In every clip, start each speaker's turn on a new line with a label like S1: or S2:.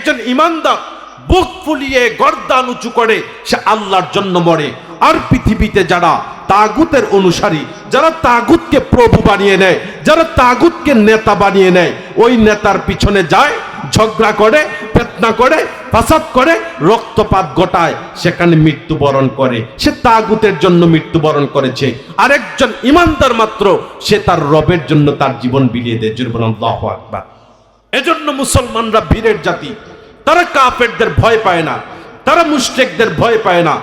S1: একজন ইমানদার বুক ফুলিয়ে গর্দান উঁচু করে সে আল্লাহর জন্য মরে। আর পৃথিবীতে যারা তাগুতের অনুসারী, যারা তাগুতকে প্রভু বানিয়ে নেয়, যারা তাগুতকে নেতা বানিয়ে নেয়, ওই নেতার পিছনে যায়, ঝগড়া করে, ফিতনা করে, ফাসাদ করে, রক্তপাত ঘটায়, সেখানে মৃত্যুবরণ করে। সে তাগুতের জন্য মৃত্যুবরণ করেছে। আর একজন ইমানদার মাত্র সে তার রবের জন্য তার জীবন বিলিয়ে দেয়। জোরে বলুন আল্লাহু আকবার। এজন্য মুসলমানরা বীরের জাতি। তারা কাফেরদের ভয় পায় না, তারা মুশরিকদের ভয় পায় না।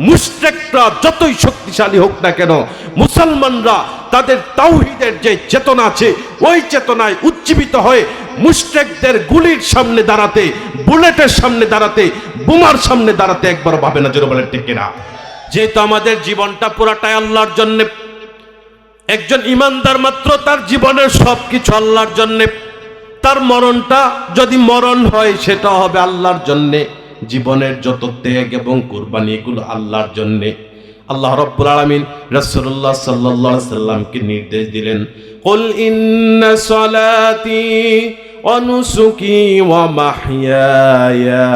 S1: মুশরিকরা যতই শক্তিশালী হোক না কেন, মুসলমানরা তাদের তাওহীদের যে চেতনা আছে, ওই চেতনায় উজ্জীবিত হয়ে মুশরিকদের গুলির সামনে দাঁড়াতে, বুলেটের সামনে দাঁড়াতে, বোমার সামনে দাঁড়াতে একবার ভাবে না। জোরে বলেন ঠিক কিনা? যেহেতু আমাদের জীবনটা পুরাটাই আল্লাহর জন্য, একজন ইমানদার মাত্র তার জীবনের সবকিছু আল্লাহর জন্য। তার মরণটা যদি মরণ হয় সেটা হবে আল্লাহর জন্যে। জীবনের যত ত্যাগ এবং কুরবানি এগুলো আল্লাহর জন্যে। আল্লাহ রাব্বুল আলামিন রাসূলুল্লাহ সাল্লাল্লাহু আলাইহি সাল্লামকে নির্দেশ দিলেন, কুল ইন্না সলাতি ওয়া নুসুকি ওয়া মাহইয়ায়া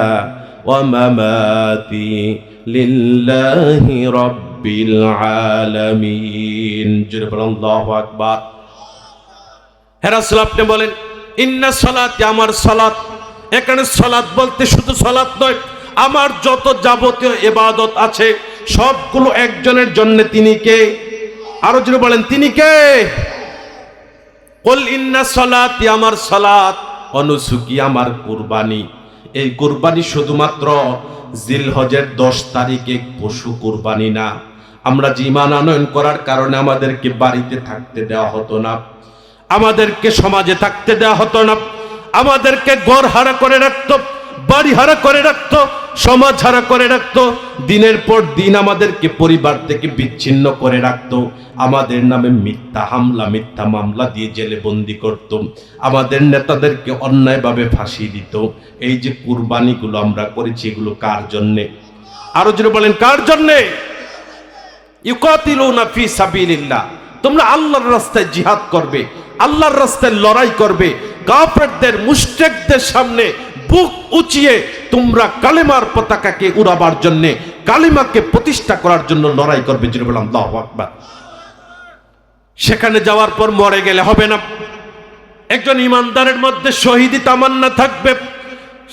S1: ওয়া মামাতি লিল্লাহি রাব্বিল আলামিন। জোরে বলুন আল্লাহু আকবার। হে রাসূল, আপনি বলেন ইন্না সালাতি, আমার সালাত। এখানে সালাত বলতে শুধু সালাত নয়, আমার যত যাবতীয় ইবাদত আছে সবগুলো একজনের জন্য। তিনি কে? আরো জোরে বলেন, তিনি কে? কুল ইন্না সালাতি, আমার সালাত, ওয়া নুসুকি, আমার কুরবানি। এই কুরবানি শুধুমাত্র জিলহজের 10 তারিখে পশু কুরবানি না। আমরা যে ঈমান আনয়ন করার কারণে আমাদেরকে বাড়িতে থাকতে দেওয়া হতো না, আমাদেরকে সমাজে থাকতে দেওয়া হতো না, আমাদেরকে ঘর হারা করে রাখতো, বাড়ি হারা করে রাখতো, সমাজ হারা করে রাখতো, দিনের পর দিন আমাদেরকে পরিবার থেকে বিচ্ছিন্ন করে রাখতো, আমাদের নামে মিথ্যা হামলা, মিথ্যা মামলা দিয়ে জেলে বন্দি করত, আমাদের নেতাদেরকে অন্যায়ভাবে ফাঁসি দিত। এই যে কুরবানিগুলো আমরা করেছি, এগুলো কার জন্যে? আরো জোরে বলেন, কার জন্যে? ইউকাতিলুনা ফি সাবিলিল্লাহ, তোমরা আল্লাহর রাস্তায় জিহাদ করবে, আল্লাহর রাস্তায় লড়াই করবে। কাফেরদের, মুশরিকদের সামনে বুক উঁচিয়ে তোমরা কালেমার পতাকাকে উড়াবার জন্য, কালিমাকে প্রতিষ্ঠা করার জন্য লড়াই করবে। জোরে বললাম আল্লাহু আকবার। সেখানে যাওয়ার পর মরে গেলে হবে না। একজন ইমানদারের মধ্যে শহীদি তামান্না থাকবে,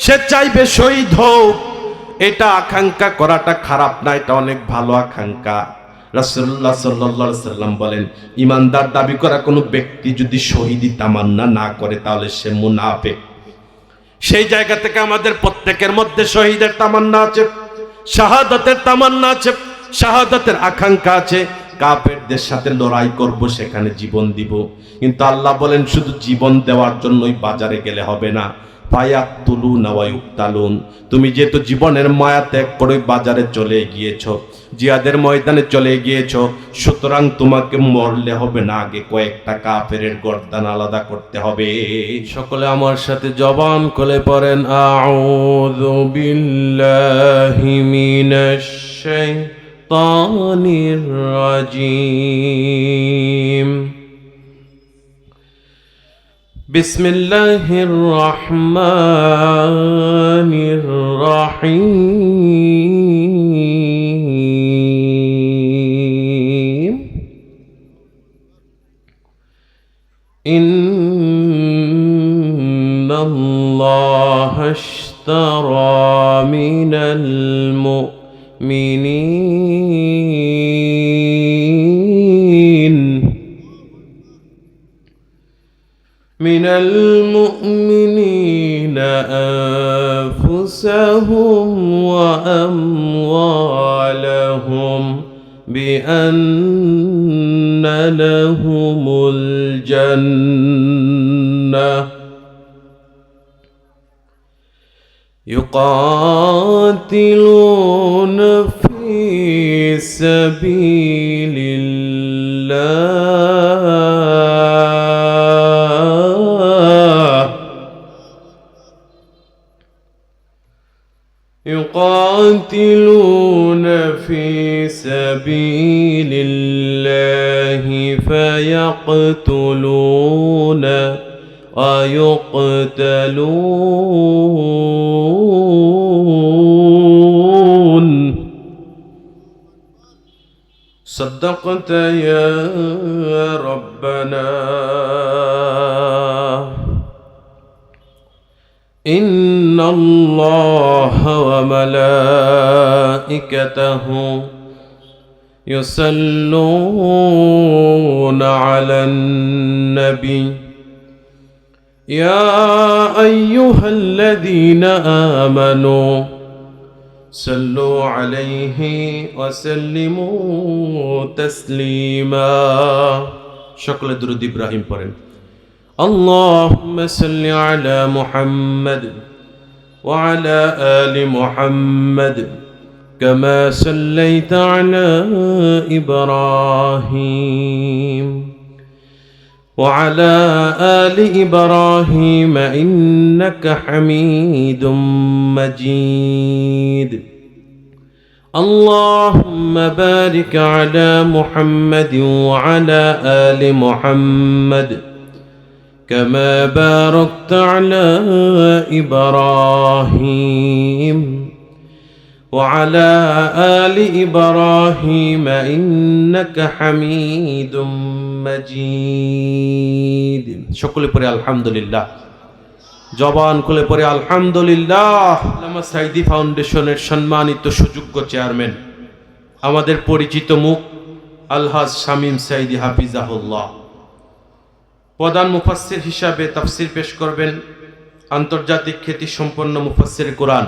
S1: সে চাইবে শহীদ হোক। এটা আকাঙ্ক্ষা করাটা খারাপ না, এটা অনেক ভালো আকাঙ্ক্ষা। রাসূলুল্লাহ সাল্লাল্লাহু আলাইহি সাল্লাম বলেন, ইমানদার দাবি করা কোনো ব্যক্তি যদি শহীদি তামান্না না করে তাহলে সে মুনাফিক। সেই জায়গা থেকে আমাদের প্রত্যেকের মধ্যে শহীদের তামান্না আছে, শাহাদাতের তামান্না আছে, শাহাদাতের আকাঙ্ক্ষা আছে। কাফেরদের সাথে লড়াই করব, সেখানে জীবন দিব। কিন্তু আল্লাহ বলেন শুধু জীবন দেওয়ার জন্যই বাজারে গেলে হবে না। ফায়াতুলুনা ওয়া ইউক্তালুন, তুমি যেহেতু জীবনের মায়া ত্যাগ করে বাজারে চলে গিয়েছো, জিহাদের ময়দানে চলে গিয়েছো, সুতরাং তোমাকে মরলে হবে না, আগে কয়েকটা কাফেরের গর্দান আলাদা করতে হবে। সকলে আমার সাথে জবান খুলে পড়েন, আউযু বিল্লাহি মিনাশ শাইতানির রাজিম। বিসমিল্লাহির রহমানির রহিম। ইন্নাল্লাহা ইশতারা মিনাল মুমিনিন أنفسهم وأموالهم بأن لهم الجنة يقاتلون في سبيل يقاتلون في سبيل الله فيقتلون ويقتلون صدقت يا ربنا إن الله وملائكته يصلون على النبي يا أيها الذين آمنوا صلوا عليه وسلموا تسليما شكل درود إبراهيم পড়েন اللهم صل على محمد وعلى آل محمد كما صليت على إبراهيم وعلى آل إبراهيم إنك حميد مجيد اللهم بارك على محمد وعلى آل محمد كما باركت على إبراهيم وعلى آل إبراهيم إنك حميد مجيد সকলে পড়ে আলহামদুলিল্লাহ জবান খুলে পড়ে আলহামদুলিল্লাহ আল্লামা সাঈদী ফাউন্ডেশনের সম্মানিত সুযোগ্য চেয়ারম্যান আমাদের পরিচিত মুখ আলহাজ শামীম সাঈদী হাফিজাহুল্লাহ প্রধান মুফাসসির হিসাবে তাফসীর পেশ করবেন আন্তর্জাতিক খ্যাতি সম্পন্ন মুফাসসির কোরআন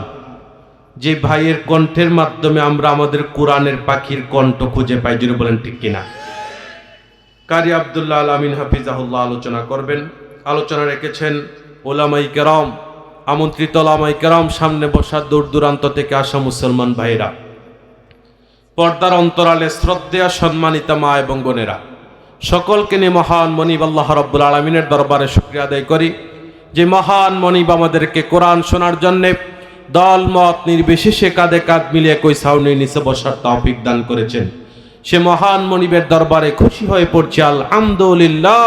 S1: যে ভাইয়ের কণ্ঠের মাধ্যমে আমরা আমাদের কোরআনের পাখির কণ্ঠ খুঁজে পাই যিনি বলেন ঠিক কিনা কারি আব্দুল্লাহ আল আমিন হাফিজাহুল্লাহ আলোচনা করবেন আলোচনা রেখেছেন ওলামাই কেরাম আমন্ত্রিত ওলামাই কেরাম সামনে বসা দূর দূরান্ত থেকে আসা মুসলমান ভাইরা পর্দার অন্তরালে শ্রদ্ধেয় সম্মানিতা মা এবং বোনেরা সকলকে নিয়ে মহান মনিব আল্লাহ রাব্বুল আলামিনের দরবারে শুকরিয়া আদায় করি যে মহান মনিব আমাদেরকে কোরআন শোনার জন্য দল মত নির্বিশেষে কাঁধে কাঁধ মিলিয়ে কই ছাউনির নিচে বসার তৌফিক দান করেছেন সে মহান মনিবের দরবারে খুশি হয়ে পড়ছি আলহামদুলিল্লাহ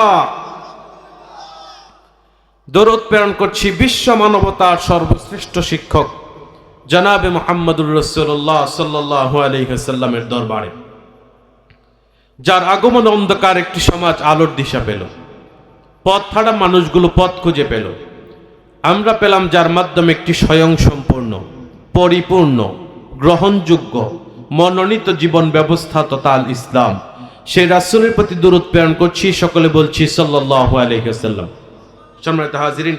S1: দরুদ প্রেরণ করছি বিশ্ব মানবতার সর্বশ্রেষ্ঠ শিক্ষক জনাবে মুহাম্মদুর রাসূলুল্লাহ সাল্লাল্লাহু আলাইহি ওয়াসাল্লামের দরবারে যার আগমন অন্ধকার একটি সমাজ আলোর দিশা পেল পথ হারা মানুষগুলো পথ খুঁজে পেল আমরা পেলাম যার মাধ্যমে একটি স্বয়ংসম্পূর্ণ পরিপূর্ণ গ্রহণযোগ্য মনোনীত জীবন ব্যবস্থা তথা আল ইসলাম সেই রাসূলের প্রতি দরুদ প্রেরণ করছি সকলে বলছি সাল্লাল্লাহু আলাইহি ওয়াসাল্লাম সম্মানিত হাজিরিন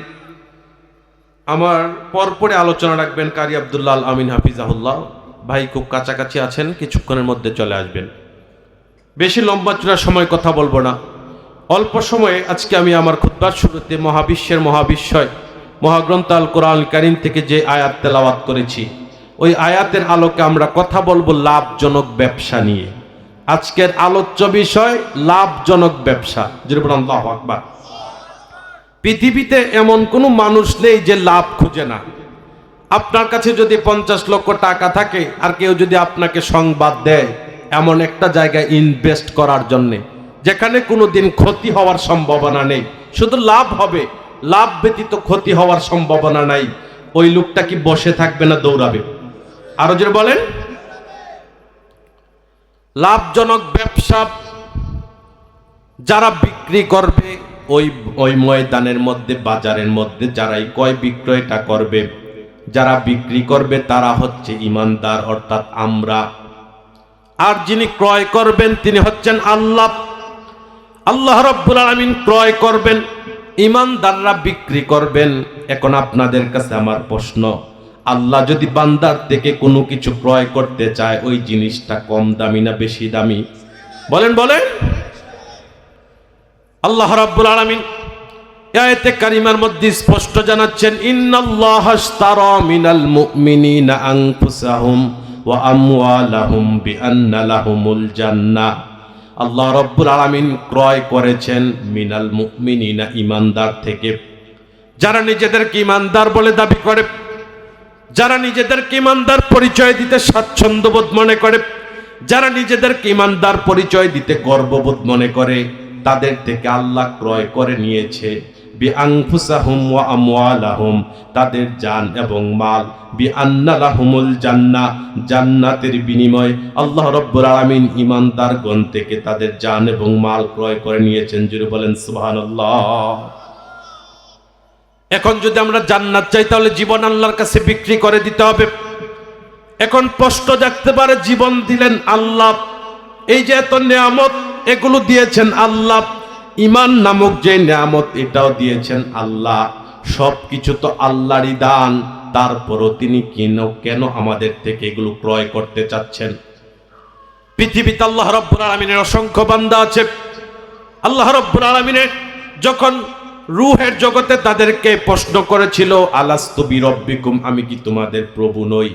S1: আমার পরপরে আলোচনা রাখবেন কারি আব্দুল্লাহ আল আমিন হাফিজাহুল্লাহ ভাই খুব কাছাকাছি আছেন কিছুক্ষণের মধ্যে চলে আসবেন বেশি লম্বা চূড়া সময় কথা বলবো না অল্প সময়ে আজকে আমি আমার খুতবার শুরুতে মহাবিশ্বের মহাবিশ্বয় মহাগ্রন্থ আল কোরআন কারীম থেকে যে আয়াত তেলাওয়াত করেছি ওই আয়াতের আলোকে আমরা কথা বলবো লাভজনক ব্যবসা নিয়ে আজকের আলোচ্য বিষয় লাভজনক ব্যবসা যেরকম আল্লাহু আকবার পৃথিবীতে এমন কোনো মানুষ নেই যে লাভ খুঁজে না আপনার কাছে যদি 50 লক্ষ টাকা থাকে আর কেউ যদি আপনাকে সংবাদ দেয় এমন একটা জায়গায় ইনভেস্ট করার জন্য যেখানে কোনোদিন ক্ষতি হওয়ার সম্ভাবনা নেই শুধু লাভ হবে লাভ ব্যতীত ক্ষতি হওয়ার সম্ভাবনা নাই ওই লোকটা কি বসে থাকবে না দৌড়াবে আরো জোরে বলেন লাভজনক ব্যবসা যারা বিক্রি করবে ওই ময়দানের মধ্যে বাজারের মধ্যে যারাই ক্রয় বিক্রয়টা করবে যারা বিক্রি করবে তারা হচ্ছে ঈমানদার অর্থাৎ আমরা আর যিনি ক্রয় করবেন তিনি হচ্ছেন আল্লাহ আল্লাহ রাব্বুল আলামিন ক্রয় করবেন ঈমানদাররা বিক্রি করবেন এখন আপনাদের কাছে আমার প্রশ্ন আল্লাহ যদি বান্দার থেকে কোনো কিছু ক্রয় করতে চায় ওই জিনিসটা কম দামি না বেশি দামি বলেন বলেন আল্লাহ রাব্বুল আলামিন আয়াতে কারিমার মধ্যে স্পষ্ট জানাচ্ছেন ইন্নাল্লাহা আশতারা মিনাল মুমিনিনা আনফুসাহুম ওয়া আমওয়ালাহুম বিআন্না লাহুমুল জান্নাহ আল্লাহ রাব্বুল আলামিন ক্রয় করেছেন মিনাল মুমিনিনা ঈমানদার থেকে যারা নিজেদেরকে ঈমানদার বলে দাবি করে যারা নিজেদেরকে ঈমানদার পরিচয় দিতে স্বাচ্ছন্দ্যবোধ মনে করে যারা নিজেদেরকে ঈমানদার পরিচয় দিতে গর্ববোধ মনে করে তাদের থেকে আল্লাহ ক্রয় করে নিয়েছে বিআনফুসাহুম ওয়া আমওয়ালাহুম, তাদের জান এবং মাল, বিআন্না লাহুমুল জান্নাহ, জান্নাতের বিনিময়ে আল্লাহ রাব্বুল আলামিন ঈমানদারগণ থেকে তাদের জান এবং মাল ক্রয় করে নিয়েছেন। জুড়ে বলেন সুবহানাল্লাহ। এখন যদি আমরা জান্নাত চাই তাহলে জীবন আল্লাহর কাছে বিক্রি করে দিতে হবে। এখন প্রশ্ন জাগতে পারে, জীবন দিলেন আল্লাহ, এই যে এত নিয়ামত এগুলো দিয়েছেন আল্লাহ, ঈমান নামক যে নিয়ামত এটাও দিয়েছেন আল্লাহ, সবকিছু তো আল্লাহরই দান, তারপরও তিনি কেন আমাদের থেকে এগুলো ক্রয় করতে চাচ্ছেন? পৃথিবীতে আল্লাহ রাব্বুল আলামিনের অসংখ্য বান্দা আছে। আল্লাহ রাব্বুল আলামিনের যখন রূহের জগতে তাদেরকে প্রশ্ন করেছিল, আলাস্তু বিরব্বিকুম, আমি কি তোমাদের প্রভু নই?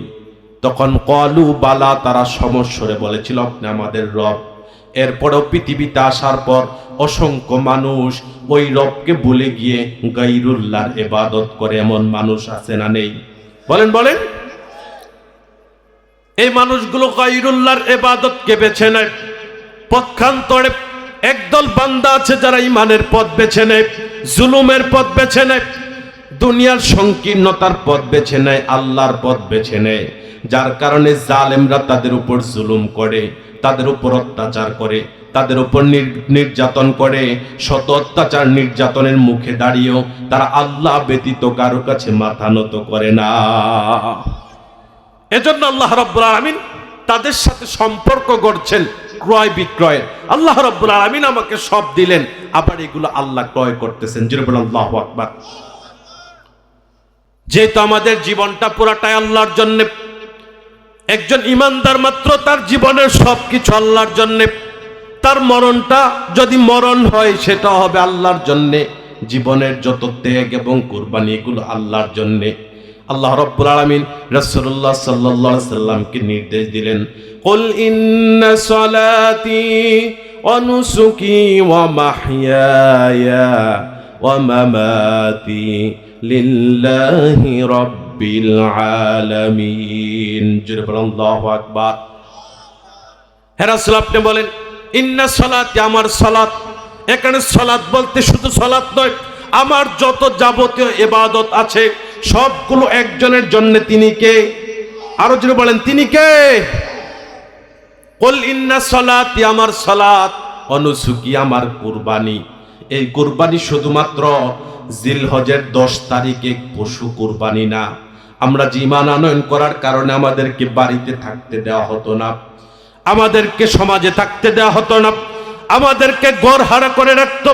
S1: তখন ক্বালু বালা, তারা সমস্বরে বলেছিল আপনি আমাদের রব। এরপরেও পৃথিবীতে আসার পর অসংখ্য মানুষ ওই রবকে ভুলে গিয়ে গায়রুল্লাহর ইবাদত করে, এমন মানুষ আছে না নেই? বলেন বলেন। এই মানুষগুলো গায়রুল্লাহর ইবাদতকে বেছে নেয়। পক্ষান্তরে একদল বান্দা আছে যারা ঈমানের পথ বেছে নেয়, জুলুমের পথ বেছে নেয়, দুনিয়ার সংকীর্ণতার পথ বেছে নেয়, আল্লাহর পথ বেছে নেয়। যার কারণে জালেমরা তাদের উপর জুলুম করে, তাদের উপর অত্যাচার করে, তাদের উপর নির্যাতন করে। শত অত্যাচার নির্যাতনের মুখে দাঁড়িয়েও তারা আল্লাহ ব্যতীত কারো কাছে মাথা নত করে না। এজন্য আল্লাহ রাব্বুল আলামিন তাদের সাথে সম্পর্ক গড়ছেন ক্রয় বিক্রয়ের। আল্লাহ রাব্বুল আলামিন আমাকে সব দিলেন, আবার এগুলো আল্লাহ ক্রয় করতেছেন। জোরে বলেন আল্লাহু আকবার। যেহেতু আমাদের জীবনটা পুরাটাই আল্লাহর জন্য, একজন ঈমানদার মাত্র তার জীবনের সবকিছু আল্লাহর জন্য, তার মরণটা যদি মরণ হয় সেটা হবে আল্লাহর জন্য, জীবনের যত ত্যাগ এবং কুরবানি এগুলো আল্লাহর জন্য। আল্লাহ রাব্বুল আলামিন রাসূলুল্লাহ সাল্লাল্লাহু আলাইহি সাল্লামকে নির্দেশ দিলেন, কুল ইন্না সলাতি ওয়া নুসুকি ওয়া মাহইয়ায়া ওয়া মামাতি লিল্লাহি রাব্বিল আলামিন। জোরে বলেন আল্লাহু আকবার। হে রাসূল, আপনি বলেন ইন্না সলাতি, আমার সালাত। এখানে সালাত বলতে শুধু সালাত নয়, আমার যত যাবতীয় ইবাদত আছে সবগুলো একজনের জন্য। তিনি কে? আরো জোরে বলেন, তিনি কে? কুল ইন্না সলাতি, আমার সালাত, ওয়া নুসুকি, আমার কুরবানি। এই কুরবানি শুধুমাত্র জিলহজের 10 তারিখে পশু কুরবানি না। আমরা যে ঈমান আনয়ন করার কারণে আমাদেরকে বাড়িতে থাকতে দেওয়া হতো না, আমাদেরকে সমাজে থাকতে দেওয়া হতো না, আমাদেরকে ঘর হারা করে রাখতো,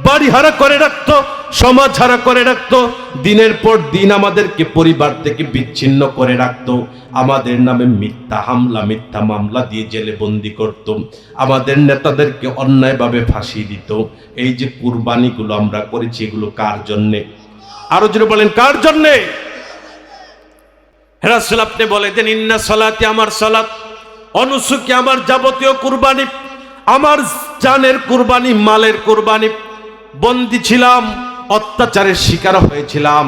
S1: বাড়ি হারা করে রাখতো, সমাজ হারা করে রাখতো, দিনের পর দিন আমাদেরকে পরিবার থেকে বিচ্ছিন্ন করে রাখতো, আমাদের নামে মিথ্যা হামলা, মিথ্যা মামলা দিয়ে জেলে বন্দি করত, আমাদের নেতাদেরকে অন্যায়ভাবে ফাঁসি দিত। এই যে কুরবানিগুলো আমরা করেছি এগুলো কার জন্যে? আরো জোরে বলেন, কার জন্যে? হে রাসূল, আপনি বলে দেন ইন্না সলাতি, আমার সালাত, অনুসুকি, আমার যাবতীয় কুরবানি, আমার জানের কুরবানি, মালের কুরবানি। বন্দী ছিলাম, অত্যাচারের শিকার হয়েছিলাম,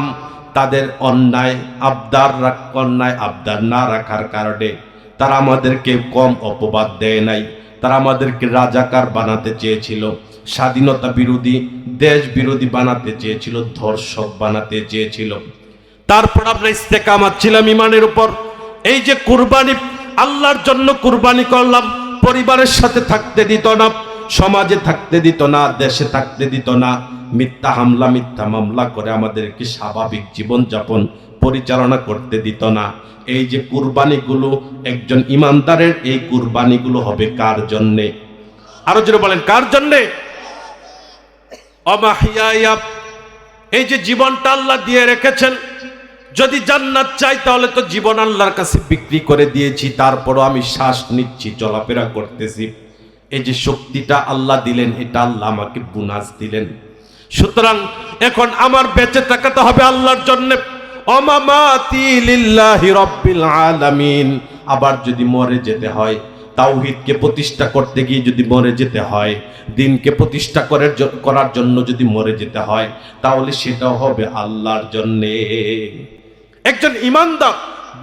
S1: তাদের অন্যায় আবদার না রাখার কারণে তারা আমাদেরকে কম অপবাদ দেয় নাই। তারা আমাদেরকে রাজাকার বানাতে চেয়েছিল, স্বাধীনতা বিরোধী, দেশ বিরোধী বানাতে চেয়েছিল, ধর্ষক বানাতে চেয়েছিল। তারপর আমরা ইস্তেকামাত ছিলাম ঈমানের উপর। এই যে কুরবানি, আল্লাহর জন্য কুরবানি করলাম, পরিবারের সাথে থাকতে দিত না, সমাজে থাকতে দিত না, দেশে থাকতে দিত না, মিথ্যা হামলা, মিথ্যা মামলা করে আমাদেরকে স্বাভাবিক জীবন যাপন পরিচালনা করতে দিত না। এই যে কুরবানিগুলো একজন ঈমানদারের, এই কুরবানিগুলো হবে কার জন্যে? আরো জোরে বলেন, কার জন্যে? অমাহিয়া, এই যে জীবনটা আল্লাহ দিয়ে রেখেছেন, যদি জান্নাত চাই তাহলে তো জীবন আল্লাহর কাছে বিক্রি করে দিয়েছি, তারপরও আমি শ্বাস নিচ্ছি, চলাফেরা করতেছি। এই যে শক্তিটা আল্লাহ দিলেন, এটা আল্লাহ আমাকে বোনাস দিলেন। সুতরাং এখন আমার বেঁচে থাকাতে হবে আল্লাহর জন্য। অমামাতি লিল্লাহি রাব্বিল আলামিন। আবার যদি মরে যেতে হয়, তাওহীদকে প্রতিষ্ঠা করতে গিয়ে যদি মরে যেতে হয়, দ্বীনকে প্রতিষ্ঠা করার জন্য যদি মরে যেতে হয়, তাহলে সেটাও হবে আল্লাহর জন্য। একজন ঈমানদার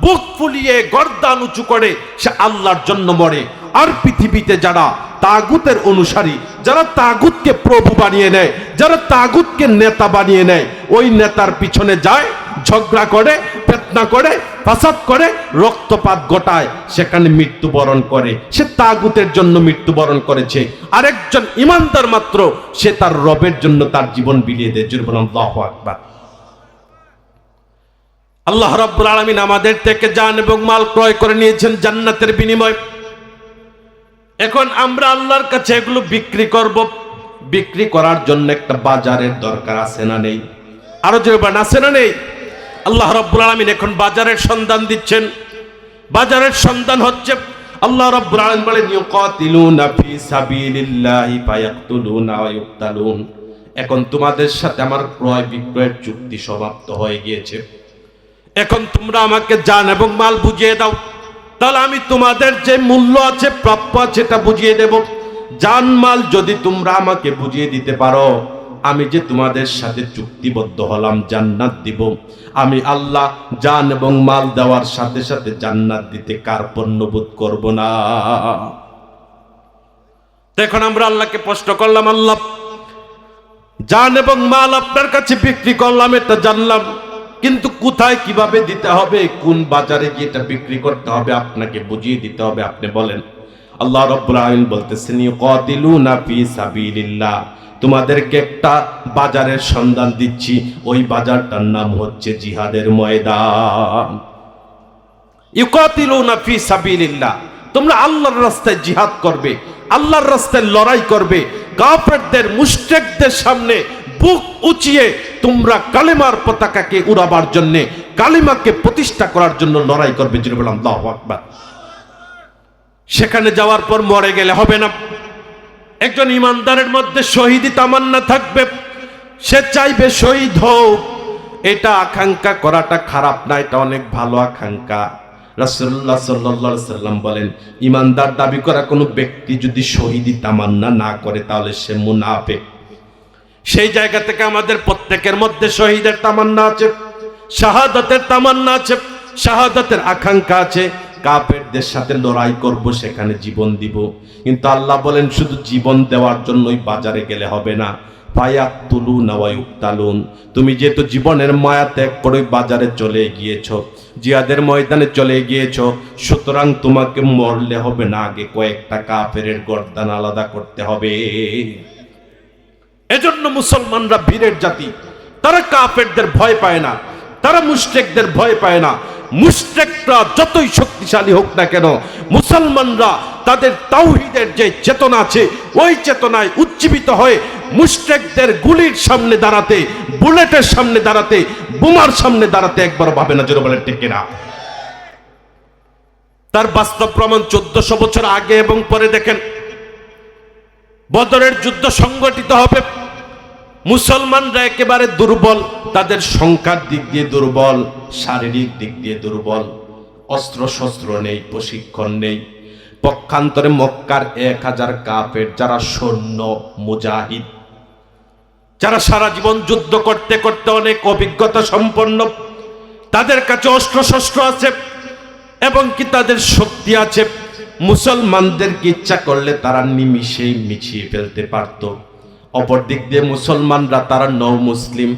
S1: বুক ফুলিয়ে গর্দান উঁচু করে সে আল্লাহর জন্য মরে, আর পৃথিবীতে যারা তাগুতের অনুসারী, যারা তাগুতকে প্রভু বানিয়ে নেয়, যারা তাগুতকে নেতা বানিয়ে নেয়, ওই নেতার পিছনে যায়, ঝগড়া করে, ফিতনা করে, ফাসাদ করে, রক্তপাত ঘটায়, সেখানে মৃত্যুবরণ করে। সে তাগুতের জন্য মৃত্যুবরণ করেছে। আরেকজন ইমানদার মাত্র সে তার রবের জন্য তার জীবন বিলিয়ে দেয়। জোরে বলুন আল্লাহু আকবার। আল্লাহ রাব্বুল আলামিন আমাদের থেকে জান এবং মাল ক্রয় করে নিয়েছেন জান্নাতের বিনিময়ে। এখন আমরা আল্লাহর কাছে এগুলো বিক্রি করব। বিক্রি করার জন্য একটা বাজারের দরকার আছে না নেই? আরো জোরে বলেন, আছে না নেই? আল্লাহ রাব্বুল আলামিন এখন বাজারের সন্ধান দিচ্ছেন। বাজারের সন্ধান হচ্ছে, আল্লাহ রাব্বুল আলামিন বলেন ইউকাতিলুনা ফি সাবিলিল্লাহি ফায়াকতুলুনা ওয়া ইউকতালুন। এখন তোমাদের সাথে আমার ক্রয় বিক্রয়ের চুক্তি সমাপ্ত হয়ে গিয়েছে। এখন তোমরা আমাকে জান এবং মাল বুঝিয়ে দাও, তাহলে আমি তোমাদের যে মূল্য আছে, প্রাপ্য আছে, এটা বুঝিয়ে দেব। জান মাল যদি তোমরা আমাকে বুঝিয়ে দিতে পারো, আমি যে তোমাদের সাথে চুক্তিবদ্ধ হলাম জান্নাত দিব। আমি আল্লাহ জান এবং মাল দেওয়ার সাথে সাথে জান্নাত দিতে কার্পণ্যবোধ করব না। এখন আমরা আল্লাহকে প্রশ্ন করলাম, আল্লাহ জান এবং মাল আপনার কাছে বিক্রি করলাম, এটা জানলাম, কিন্তু কোথায় কিভাবে দিতে হবে, কোন বাজারে গিয়ে এটা বিক্রি করতে হবে আপনাকে বুঝিয়ে দিতে হবে, আপনি বলেন। আল্লাহ রাব্বুল আলামিন বলতেছেন ইউকাতিলুনা ফি সাবিলিল্লাহ। তোমাদেরকে একটা বাজারের সন্ধান দিচ্ছি, ওই বাজারটার নাম হচ্ছে জিহাদের ময়দান। ইউকাতিলুনা ফি সাবিলিল্লাহ, তোমরা আল্লাহর রাস্তায় জিহাদ করবে, আল্লাহর রাস্তায় লড়াই করবে। কাফেরদের, মুশরিকদের সামনে বুক উঁচিয়ে তোমরা কালেমার পতাকাকে উড়াবার জন্য, কালিমাকে প্রতিষ্ঠা করার জন্য লড়াই করবে। যিনি বললাম আল্লাহু আকবার। সেখানে যাওয়ার পর মরে গেলে হবে না। একজন ইমানদারের মধ্যে শহীদি তামান্না থাকবে, সে চাইবে শহীদ হোক। এটা আকাঙ্ক্ষা করাটা খারাপ না, এটা অনেক ভালো আকাঙ্ক্ষা। রাসূলুল্লাহ সাল্লাল্লাহু আলাইহি সাল্লাম বলেন, ইমানদার দাবি করা কোনো ব্যক্তি যদি শহীদি তামান্না না করে তাহলে সে মুনাফিক। সেই জায়গা থেকে আমাদের প্রত্যেকের মধ্যে শহীদের তামান্না আছে, শাহাদাতের তামান্না আছে, শাহাদাতের আকাঙ্ক্ষা আছে। কাফেরদের সাথে লড়াই করব, সেখানে জীবন দিব। কিন্তু আল্লাহ বলেন শুধু জীবন দেওয়ার জন্যই বাজারে গেলে হবে না। ফায়াকতুলুনা ওয়া ইউকতালুন। তুমি যেহেতু জীবনের মায়া ত্যাগ করে বাজারে চলে গিয়েছো, জিহাদের ময়দানে চলে গিয়েছো, সুতরাং তোমাকে মরলে হবে না, আগে কয়েকটা কাফেরের গর্দান আলাদা করতে হবে। এজন্য মুসলমানরা বীরের জাতি। তারা কাফেরদের ভয় পায় না, তারা মুশরিকদের ভয় পায় না। মুশরিকরা যতই শক্তিশালী হোক না কেন, মুসলমানরা তাদের তাওহীদের যে চেতনা আছে, ওই চেতনায় উজ্জীবিত হয়ে মুশরিকদের গুলির সামনে দাঁড়াতে, বুলেটের সামনে দাঁড়াতে, বোমার সামনে দাঁড়াতে একবার ভাবে না। জোরে বলেন ঠিক কিনা? তার বাস্তব প্রমাণ 1400 বছর আগে এবং পরে দেখেন। বদরের যুদ্ধ সংগঠিত হবে, মুসলমানরা একেবারে দুর্বল, তাদের সংখ্যার দিক দিয়ে দুর্বল, শারীরিক দিক দিয়ে দুর্বল, অস্ত্র শস্ত্র নেই, প্রশিক্ষণ নেই। পক্ষান্তরে মক্কার 1000 কাফের, যারা সৈন্য মুজাহিদ, যারা সারা জীবন যুদ্ধ করতে করতে অনেক অভিজ্ঞতা সম্পন্ন, তাদের কাছে অস্ত্র শস্ত্র আছে এবং কি তাদের শক্তি আছে। মুসলমানদেরকে ইচ্ছা করলে তারা নিমিষেই মিছিয়ে ফেলতে পারত। অপর দিক দিয়ে মুসলমানরা তারা নও মুসলিম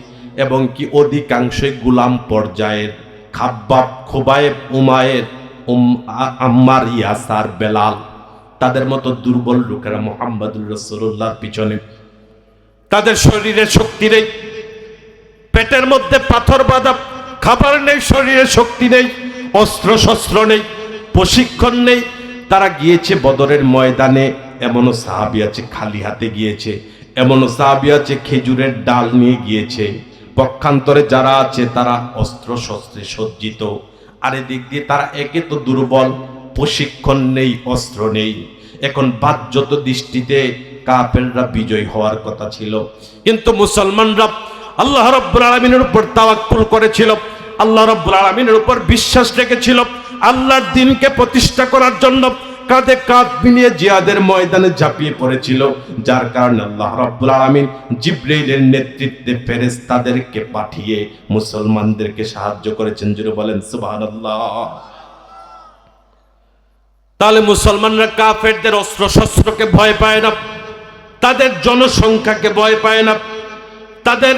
S1: এবং কি অধিকাংশই গোলাম পর্যায়ের। খাব্বাব, খুবাইব, উমায়ের, আম্মার, ইয়াসার, বেলাল, তাদের মতো দুর্বল লোকেরা মুহাম্মদুর রাসূলুল্লাহর পিছনে। তাদের শরীরে শক্তি নেই, পেটের মধ্যে পাথর বাঁধা, খাবার নেই, শরীরে শক্তি নেই, অস্ত্র শস্ত্র নেই, প্রশিক্ষণ নেই। তারা গিয়েছে বদরের ময়দানে, এমনও সাহাবী আছে খালি হাতে গিয়েছে, এমনও সাহাবী আছে খেজুরের ডাল নিয়ে গিয়েছে। পক্ষান্তরে যারা আছে তারা অস্ত্র শস্ত্রে সজ্জিত। আর এদিক দিয়ে তারা একে তো দুর্বল, প্রশিক্ষণ নেই, অস্ত্র নেই। এখন বাহ্যত দৃষ্টিতে কাফেররা বিজয় হওয়ার কথা ছিল, কিন্তু মুসলমানরা আল্লাহ রাব্বুল আলামিনের উপর তাওয়াক্কুল করেছিল, আল্লাহ রাব্বুল আলামিনের উপর বিশ্বাস রেখেছিল। আল্লাহর দ্বীনকে প্রতিষ্ঠা করার জন্য কাঁধে কাঁধ মিলিয়ে জিহাদের ময়দানে ঝাঁপিয়ে পড়েছিল, যার কারণে আল্লাহ রাব্বুল আলামিন জিবরাইলের নেতৃত্বে ফেরেশতাদেরকে পাঠিয়ে মুসলমানদেরকে সাহায্য করেছেন। জোরে বলেন সুবহানাল্লাহ। তাহলে মুসলমানরা কাফেরদের অস্ত্র শস্ত্রকে ভয় পায় না, তাদের জনসংখ্যাকে ভয় পায় না, তাদের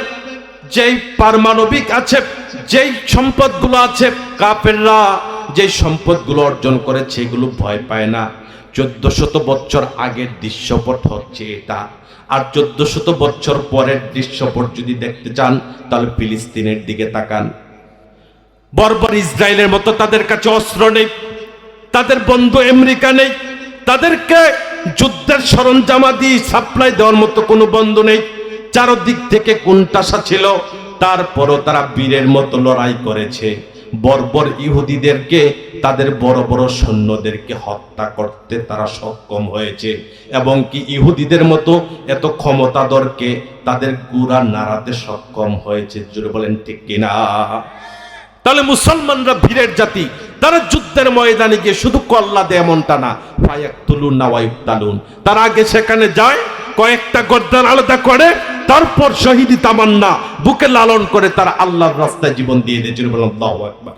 S1: যেই পারমাণবিক আছে, যেই সম্পদগুলো আছে, কাফেররা যেই সম্পদগুলো অর্জন করেছে এগুলো ভয় পায় না। 1400 বছর আগের দৃশ্যপট হচ্ছে এটা। আর 1400 বছর পরের দৃশ্যপট যদি দেখতে চান তাহলে ফিলিস্তিনের দিকে তাকান। বর্বর ইসরায়েলের মতো তাদের কাছে অস্ত্র নেই, তাদের বন্ধু আমেরিকা নেই, তাদেরকে যুদ্ধের সরঞ্জামাদি সাপ্লাই দেওয়ার মতো কোনো বন্ধু নেই, চারদিক থেকে কুণ্ঠাসা ছিল। তারপরও তারা বীরের মতো লড়াই করেছে। বর্বর ইহুদিদেরকে, তাদের বড় বড় সৈন্যদেরকে হত্যা করতে তারা সক্ষম হয়েছে, এবং কি ইহুদিদের মতো এত ক্ষমতাধরকে তাদের গুড়া নাড়াতে সক্ষম হয়েছে। জোরে বলেন ঠিক কিনা? তাহলে মুসলমানরা বীরের জাতি, তারা যুদ্ধের ময়দানে গিয়ে শুধু কল্লা দেয় এমনটা না, ফায়াকতুলুন না ওয়ায়ুকতালুন, তারা আগে সেখানে যায়, কয়েকটা গর্দান আলাদা করে, তারপর শহীদি তামান্না বুকে লালন করে তারা আল্লাহর রাস্তায় জীবন দিয়ে দেয়। আল্লাহু আকবার।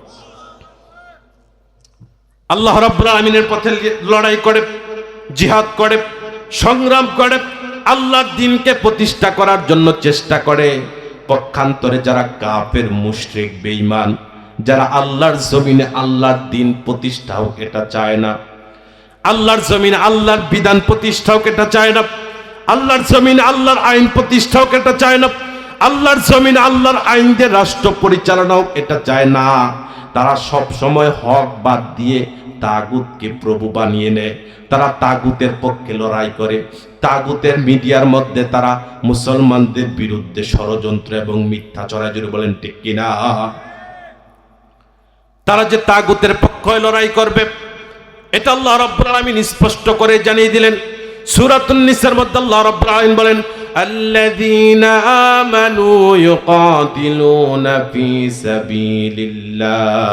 S1: আল্লাহ রাব্বুল আমিনের পথে লড়াই করে, জিহাদ করে, সংগ্রাম করে, আল্লাহর দ্বীনকে প্রতিষ্ঠা করার জন্য চেষ্টা করে। পক্ষান্তরে যারা কাফের, মুশরিক, বেঈমান, যারা আল্লাহর জমিনে আল্লাহর দ্বীন প্রতিষ্ঠা হোক এটা চায় না, আল্লাহর জমিনে আল্লাহর বিধান প্রতিষ্ঠা হোক এটা চায় না, আল্লাহর জমিনে আল্লাহর আইন প্রতিষ্ঠা হোক এটা চায় না, আল্লাহর জমিনে আল্লাহর আইন দিয়ে রাষ্ট্র পরিচালনা হোক এটা চায় না। তারা সব সময় হক বাদ দিয়ে তাগুতকে প্রভু বানিয়ে নেয়। তারা তাগুতের পক্ষে লড়াই করে, তাগুতের মিডিয়ার মধ্যে তারা মুসলমানদের বিরুদ্ধে ষড়যন্ত্র এবং মিথ্যা চড়াই। জোরে বলেন ঠিক কিনা? তারা যে তাগুতের পক্ষে লড়াই করবে এটা আল্লাহ রাব্বুল আলামিন স্পষ্ট করে জানিয়ে দিলেন। সূরাতুন নিসার মধ্যে আল্লাহ রাব্বুল আলামিন বলেন, আল্লাযীনা আমানু ইউকাতিলুনা ফি সাবিলিল্লাহ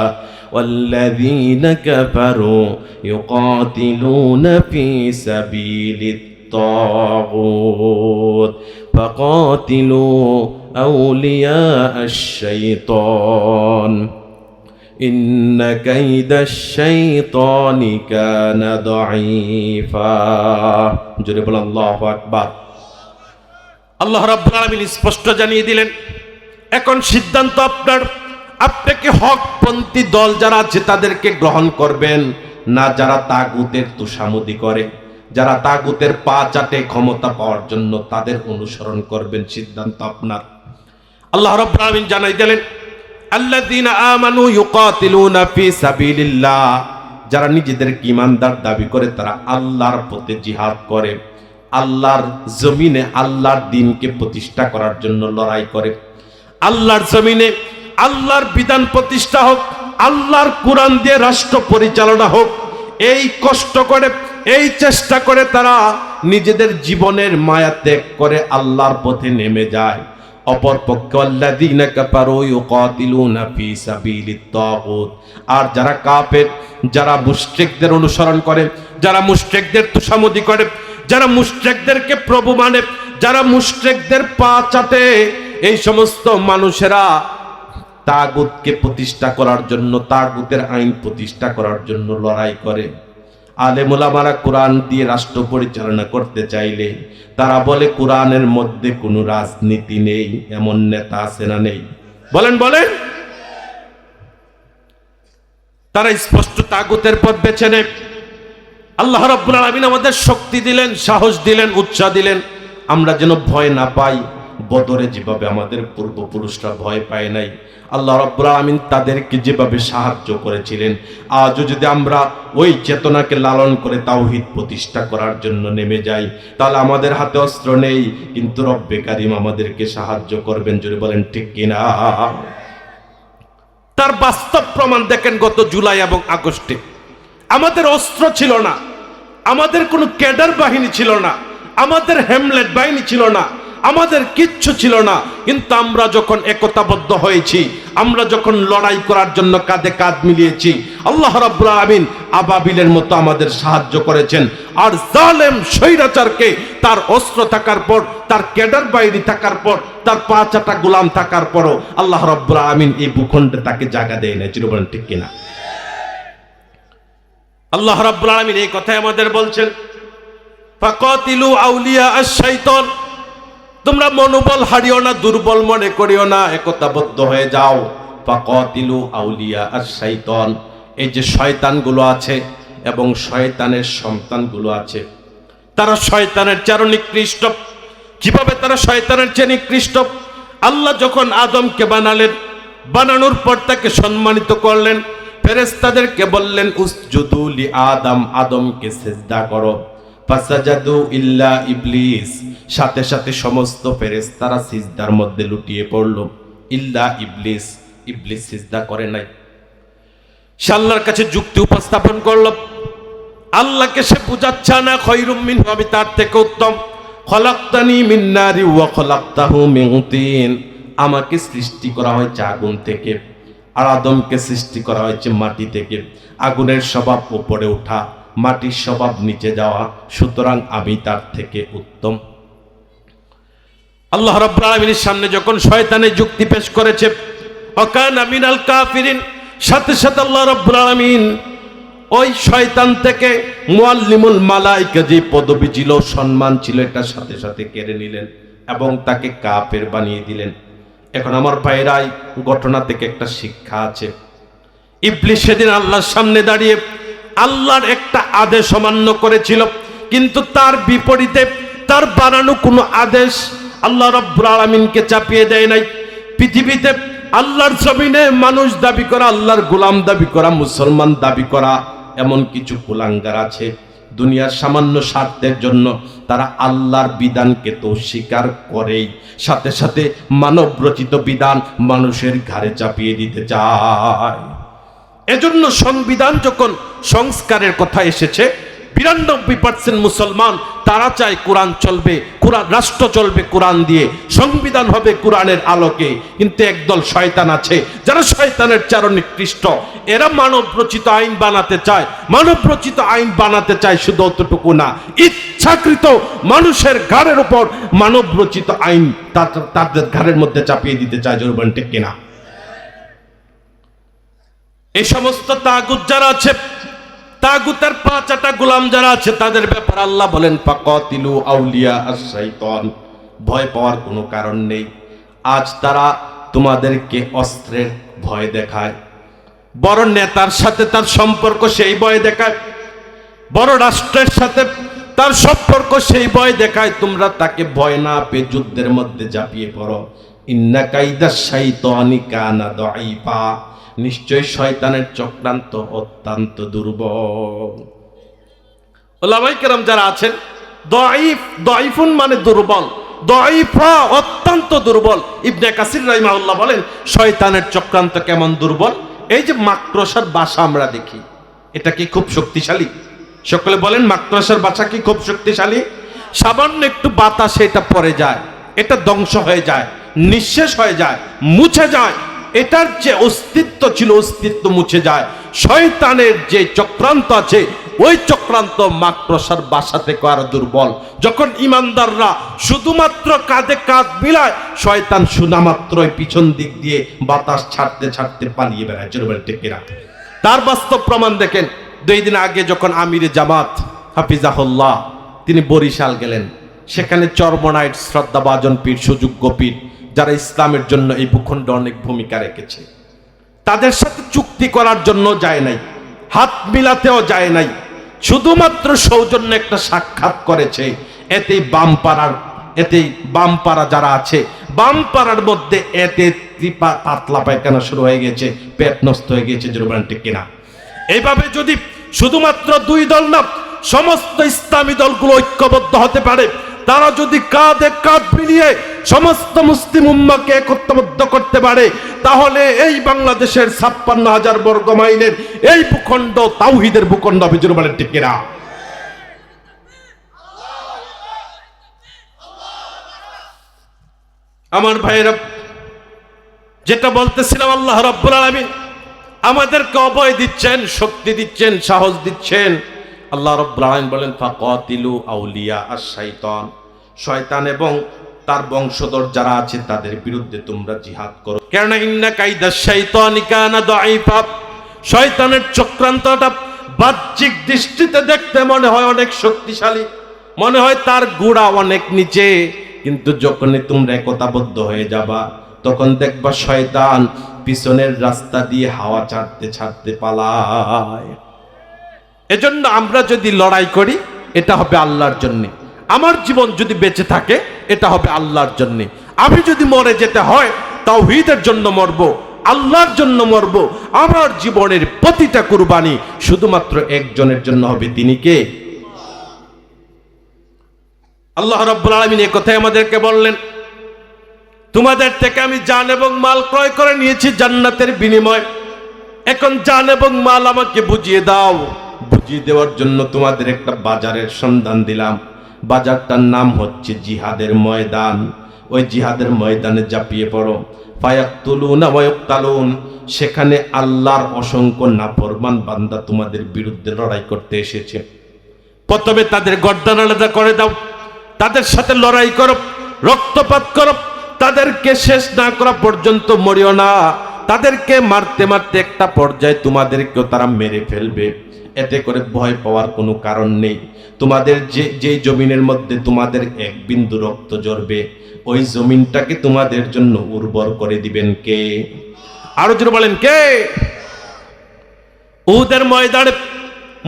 S1: ওয়াল্লাযীনা কাফারু ইউকাতিলুনা ফি সাবিলিত তাগুত ফাকাতিলু আউলিয়া আশ-শাইতান ইন্না কাইদাশ শাইতানি কানা দাঈফা। জোরে বলেন আল্লাহু আকবার। আল্লাহ রাব্বুল আলামিন স্পষ্ট জানিয়ে দিলেন, এখন সিদ্ধান্ত আপনার। আপনাকে হকপন্থী দল যারা আছে তাদেরকে গ্রহণ করবেন না, যারা তাগুতের তুষামুদি করে, যারা তাগুতের পা চাটে ক্ষমতা পাওয়ার জন্য তাদের অনুসরণ করবেন। সিদ্ধান্ত আপনার। আল্লাহ রাব্বুল আলামিন জানাই দিলেন, আল্লাযীনা আমানু ইউকাতিলুনা ফি সাবিলিল্লাহ, যারা নিজেদেরকে ঈমানদার দাবি করে তারা আল্লাহর পথে জিহাদ করে, আল্লাহর জমিনে আল্লাহর দ্বীনকে প্রতিষ্ঠা করার জন্য লড়াই করে। আল্লাহর জমিনে আল্লাহর বিধান প্রতিষ্ঠা হোক, আল্লাহর কোরআন দিয়ে রাষ্ট্র পরিচালনা হোক, এই কষ্ট করে, এই চেষ্টা করে তারা নিজেদের জীবনের মায়া ত্যাগ করে আল্লাহর পথে নেমে যায়। অপরপক্ষে আল্লাযীনা কাফারু ইউকাতিলুনা ফি সাবিলিত তাগুত, আর যারা কাফের, যারা মুশরিকদের অনুসরণ করে, যারা মুশরিকদের তুষামুদি করে, যারা মুশরিকদেরকে প্রভু মানে, যারা মুশরিকদের পা চাটে, এই সমস্ত মানুষেরা তাগুতকে প্রতিষ্ঠা করার জন্য, তাগুতের আইন প্রতিষ্ঠা করার জন্য লড়াই করে। আলেম ওলামারা কোরআন দিয়ে রাষ্ট্র পরিচালনা করতে চাইলে তারা বলে কোরআনের মধ্যে কোনো রাজনীতি নেই। এমন নেতা আছে না নেই? বলেন বলেন। তারা স্পষ্ট তাগুতের পথ বেছে নেয়। আল্লাহ রাব্বুল আলামিন আমাদের শক্তি দিলেন, সাহস দিলেন, উৎসাহ দিলেন, আমরা যেন ভয় না পাই। বদরে যেভাবে আমাদের পূর্বপুরুষরা ভয় পায় নাই, আল্লাহ রাব্বুল আলামিন তাদেরকে যেভাবে সাহায্য করেছিলেন, আজও যদি আমরা ওই চেতনাকে লালন করে তাওহীদ প্রতিষ্ঠা করার জন্য নেমে যাই, তাহলে আমাদের হাতে অস্ত্র নেই, কিন্তু রব্বে কারীম আমাদেরকে সাহায্য করবেন। জোরে বলেন ঠিক কিনা? তার বাস্তব প্রমাণ দেখেন। গত জুলাই এবং আগস্টে আমাদের অস্ত্র ছিল না, আমাদের কোনো ক্যাডার বাহিনী ছিল না, আমাদের হ্যামলেট বাহিনী ছিল না, আমাদের কিচ্ছু ছিল না, কিন্তু আমরা যখন একতাবদ্ধ হয়েছি, আমরা যখন লড়াই করার জন্য কাঁধে কাঁধ মিলিয়েছি, আল্লাহ রাব্বুল আলামিন আবাবিলের মতো আমাদের সাহায্য করেছেন। আর জালেম স্বৈরাচারকে তার অস্ত্র থাকার পর, তার ক্যাডার বাহিনী থাকার পর, তার পা চাটা গোলাম থাকার পরও আল্লাহ রাব্বুল আলামিন এই ভূখণ্ডে তাকে জায়গা দেয় না। চিরবলেন ঠিক কিনা? আল্লাহ রাব্বুল আলামিন এই কথাই আমাদের বলছেন, ফাকাতিলু আউলিয়া আশ-শাইতান, তোমরা মনোবল হারিও না, দুর্বল মনে করিও না, একতাবদ্ধ হয়ে যাও। ফাকাতিলু আউলিয়া আশ-শাইতান, এই যে শয়তানগুলো আছে এবং শয়তানের সন্তানগুলো আছে, তারা শয়তানের চেয়ে নিকৃষ্ট। কিভাবে তারা শয়তানের চেয়ে নিকৃষ্ট? আল্লাহ যখন আদমকে বানালেন, বানানোর পর তাকে সম্মানিত করলেন, ফেরেশতাদেরকে বললেন উসজুদু লি আদম, আদমকে সিজদা করো। ফাসাজাদু ইল্লা ইবলিস, সাথে সাথে সমস্ত ফেরেশতারা সিজদার মধ্যে লুটিয়ে পড়ল, ইল্লা ইবলিস, ইবলিস সিজদা করে নাই। সে আল্লাহর কাছে যুক্তি উপস্থাপন করলো, আল্লাহকে সে বুঝাচ্ছে না খৈরুম মিনহু, আমি তার থেকে উত্তম। খলাকতানি মিন নারি ওয়া খলাকতাহু মিন তিন, আমাকে সৃষ্টি করা হয়েছে আগুন থেকে, আর আদমকে সৃষ্টি করা হয়েছে মাটি থেকে। আগুনের স্বভাব উপরে ওঠা, মাটির স্বভাব নিচে যাওয়া, সুতরাং আমি তার থেকে উত্তম। আল্লাহ রাব্বুল আলামিনের সামনে যখন শয়তানের যুক্তি পেশ করেছে, ওয়াকানা মিনাল কাফিরিন, সাথে সাথে আল্লাহ রাব্বুল আলামিন ওই শয়তান থেকে মুআল্লিমুল মালায়েকা যে পদবি ছিল, সম্মান ছিল, এটা সাথে সাথে কেড়ে নিলেন এবং তাকে কাফের বানিয়ে দিলেন। এখন আমার ভাইরাই, ঘটনা থেকে একটা শিক্ষা আছে। ইবলিস সেদিন আল্লাহর সামনে দাঁড়িয়ে আল্লাহর একটা আদেশ অমান্য করেছিল, কিন্তু তার বিপরীতে তার বানানো কোনো আদেশ আল্লাহ রাব্বুল আলামিনকে চাপিয়ে দেয় নাই। পৃথিবীতে আল্লাহর জমিনে মানুষ দাবি করা, আল্লাহর গোলাম দাবি করা, মুসলমান দাবি করা, এমন কিছু কুলাঙ্গার আছে, দুনিয়ার সামান্য স্বার্থের জন্য তারা আল্লাহর বিধানকে তো স্বীকার করেই, সাথে সাথে মানব রচিত বিধান মানুষের ঘাড়ে চাপিয়ে দিতে চায়। এজন্য সংবিধান যখন সংস্কারের কথা এসেছে, ৯২% মুসলমান তারা চায় কোরআন চলবে, কোরআন রাষ্ট্র চলবে কোরআন দিয়ে, সংবিধান হবে কোরআনের আলোকে। কিন্তু একদল শয়তান আছে যারা শয়তানের চেয়ে নিকৃষ্ট, এরা মানব রচিত আইন বানাতে চায়। মানব রচিত আইন বানাতে চায় শুধু অতটুকু না, ইচ্ছাকৃত মানুষের ঘাড়ের উপর মানব রচিত আইন তাদের ঘাড়ের মধ্যে চাপিয়ে দিতে চায়। জোরবান ঠিক কিনা? এই সমস্ত তাগুত যারা আছে, তাগুতের ৫টা গোলাম যারা আছে, তাদের ব্যাপারে আল্লাহ বলেন ফাকাতিলু আউলিয়া আশ-শাইতান, ভয় পাওয়ার কোনো কারণ নেই। আজ তারা তোমাদেরকে অস্ত্রের ভয় দেখায়, বড় নেতার সাথে তার সম্পর্ক সেই ভয় দেখায়, বড় রাষ্ট্রের সাথে তার সম্পর্ক সেই ভয় দেখায়। তোমরা তাকে ভয় না পেয়ে যুদ্ধের মধ্যে ঝাঁপিয়ে পড়ো। ইন্না কাইদাশ শাইতানি কানা দাঈফা, নিশ্চয় শয়তানের চক্রান্ত অত্যন্ত দুর্বল। ওলামায়ে কেরাম যারা আছেন, দাঈফুন মানে দুর্বল, দাঈফা অত্যন্ত দুর্বল। ইবনে কাসির রাহিমাহুল্লাহ বলেন শয়তানের চক্রান্ত কেমন দুর্বল? এই যে মাকড়সার বাসা আমরা দেখি, এটা কি খুব শক্তিশালী? সকলে বলেন মাকড়সার বাসা কি খুব শক্তিশালী? সামান্য একটু বাতাসে এটা পড়ে যায়, এটা ধ্বংস হয়ে যায়, নিঃশেষ হয়ে যায়, মুছে যায়। এটার যে অস্তিত্ব ছিল, অস্তিত্ব মুছে যায়। শয়তানের যে চক্রান্ত আছে, ওই চক্রান্ত মাকড়সার বাসা থেকে আরো দুর্বল। যখন ইমানদাররা শুধুমাত্র কাঁধে কাঁধ মিলায়, শয়তান শুধুমাত্রই পিছন দিক দিয়ে বাতাস ছাড়তে ছাড়তে পালিয়ে বেড়ায়। জোরে ঠিক কিনা? তার বাস্তব প্রমাণ দেখেন। 2 দিন আগে যখন আমিরে জামাত হাফিজাহুল্লাহ তিনি বরিশাল গেলেন, সেখানে চরমনাইট শ্রদ্ধাভাজন পীর, সুযোগ্য পীর, যারা ইসলামের জন্য এই ভূখণ্ডে অনেক ভূমিকা রেখেছে, তাদের সাথে চুক্তি করার জন্য যায় নাই, হাত মিলাতেও যায় নাই, শুধুমাত্র সৌজন্য একটা সাক্ষাৎ করেছে। এতেই বামপাড়া যারা আছে, বামপাড়ার মধ্যে এতে পাতলা পায়খানা শুরু হয়ে গেছে, পেট নষ্ট হয়ে গেছে। জোরবান ঠিক কিনা? এইভাবে যদি শুধুমাত্র 2 দল না, সমস্ত ইসলামী দলগুলো ঐক্যবদ্ধ হতে পারে, তারা যদি কাঁধে কাঁধ মিলিয়ে সমস্ত মুসলিম উম্মাহকে একত্রবদ্ধ করতে পারে, তাহলে এই বাংলাদেশের ৫৬,০০০ বর্গ মাইলের এই ভূখণ্ড তাওহীদের ভূখণ্ড হবে। জোরে বলেন ঠিক কিনা? আমার ভাইয়েরা, যেটা বলতেছিলাম, আল্লাহ রাব্বুল আলামিন আমাদেরকে অভয় দিচ্ছেন, শক্তি দিচ্ছেন, সাহস দিচ্ছেন। আল্লাহ রাব্বুল আলামিন বলেন ফাকাতিলু আউলিয়া আশ-শাইতান, শয়তান এবং তার বংশধর যারা আছে তাদের বিরুদ্ধে তোমরা জিহাদ করো। কেননা ইন্না কাইদাশ শাইতানি কানা দাঈফা, শয়তানের চক্রান্তটা বাহ্যিক দৃষ্টিতে দেখতে মনে হয় অনেক শক্তিশালী, মনে হয় তার গোড়া অনেক নিচে, কিন্তু যখনই তোমরা একতাবদ্ধ হয়ে যাবা তখন দেখবা শয়তান পিছনের রাস্তা দিয়ে হাওয়া ছাড়তে ছাড়তে পালায়। এজন্য আমরা যদি লড়াই করি এটা হবে আল্লাহর জন্য, আমার জীবন যদি বেঁচে থাকে এটা হবে আল্লাহর জন্য, আমি যদি মরে যেতে হয় তাওহীদের জন্য মরবো, আল্লাহর জন্য মরবো। আমার জীবনের প্রতিটা কুরবানি শুধুমাত্র একজনের জন্য হবে, তিনি কে? আল্লাহ রাব্বুল আলামিন এই কথাই আমাদেরকে বললেন, তোমাদের থেকে আমি জান এবং মাল ক্রয় করে নিয়েছি জান্নাতের বিনিময়, এখন জান এবং মাল আমাকে বুঝিয়ে দাও। বুঝিয়ে দেওয়ার জন্য তোমাদের একটা বাজারের সন্ধান দিলাম, বাজারটার নাম হচ্ছে জিহাদের ময়দান। ওই জিহাদের ময়দানে ঝাঁপিয়ে পড়ো। ফায়াকতুলুনা ওয়া ইউকতালুন, সেখানে আল্লাহর অসংখ্য নাফরমান বান্দা তোমাদের বিরুদ্ধে লড়াই করতে এসেছে। প্রথমে তাদের গর্দান আলাদা করে দাও, তাদের সাথে লড়াই করো, রক্তপাত করো, তাদেরকে শেষ না করা পর্যন্ত মরিও না। তাদেরকে মারতে মারতে একটা পর্যায়ে তোমাদেরকেও তারা মেরে ফেলবে, এতে করে ভয় পাওয়ার কোনো কারণ নেই। তোমাদের যেই জমিনের মধ্যে তোমাদের এক বিন্দু রক্ত ঝরবে ওই জমিনটাকে তোমাদের জন্য উর্বর করে দিবেন কে? আরো জোরে বলেন কে? উহুদের ময়দানে